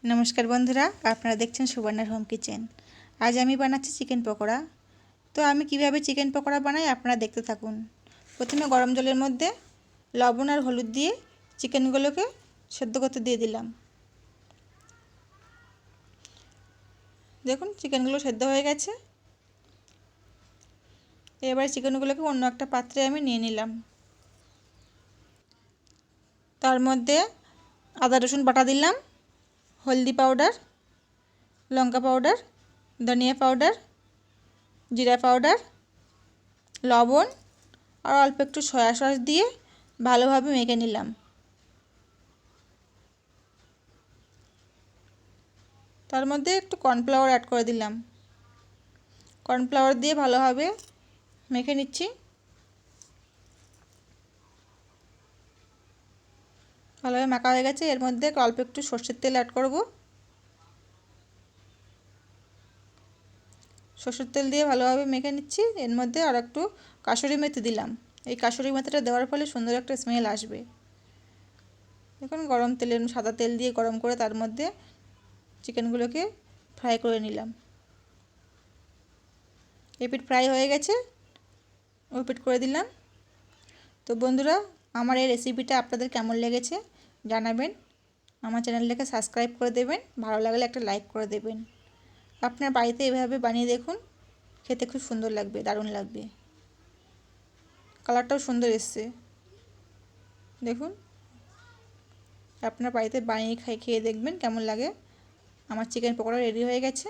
नमस्कार बंधुरा आपनारा देखছেন সুবর্ণার হোম কিচেন। आज আমি বানাচ্ছি চিকেন পকোড়া। তো আমি কিভাবে চিকেন পকোড়া বানাই আপনারা দেখতে থাকুন। প্রথমে গরম জলের মধ্যে লবণ আর হলুদ দিয়ে চিকেনগুলোকে সেদ্ধ করতে দিয়ে দিলাম। দেখুন চিকেনগুলো সেদ্ধ হয়ে গেছে। এবার চিকেনগুলোকে অন্য একটা পাত্রে আমি নিয়ে নিলাম। তার মধ্যে আদা রসুন বাটা দিলাম, हल्दी पाउडार, लंका पाउडार, धनिया पाउडार, जीरा पाउडार, लवण और अल्प एकटू सया सस दिए भालोभाबे मेखे निलाम। तार मध्य एकटू कर्नफ्लावर ऐड करे दिलाम। कर्नफ्लावर दिए भालोभाबे मेखे निচ্ছি। ভালোভাবে মাখা হয়ে গেছে। এর মধ্যে অল্প একটু সরষের তেল অ্যাড করব। সরষের তেল দিয়ে ভালোভাবে মেখে নিচ্ছি। এর মধ্যে আর একটু কাসুরি মেথি দিলাম। এই কাসুরি মেথিটা দেওয়ার ফলে সুন্দর একটা স্মেল আসবে। এখন গরম তেলে সাদা তেল দিয়ে গরম করে তার মধ্যে চিকেনগুলোকে ফ্রাই করে নিলাম। এই পিঠ ফ্রাই হয়ে গেছে, ওই পিঠ করে দিলাম। তো বন্ধুরা, আমার এই রেসিপিটা আপনাদের কেমন লেগেছে জানাবেন। আমার চ্যানেলটাকে সাবস্ক্রাইব করে দেবেন, ভালো লাগলে একটা লাইক করে দেবেন। আপনার বাড়িতে এভাবে বানিয়ে দেখুন, খেতে খুব সুন্দর লাগবে, দারুণ লাগবে। কালারটাও সুন্দর এসছে দেখুন। আপনার বাড়িতে বানিয়ে খেয়ে দেখবেন কেমন লাগে। আমার চিকেন পকোড়া রেডি হয়ে গেছে।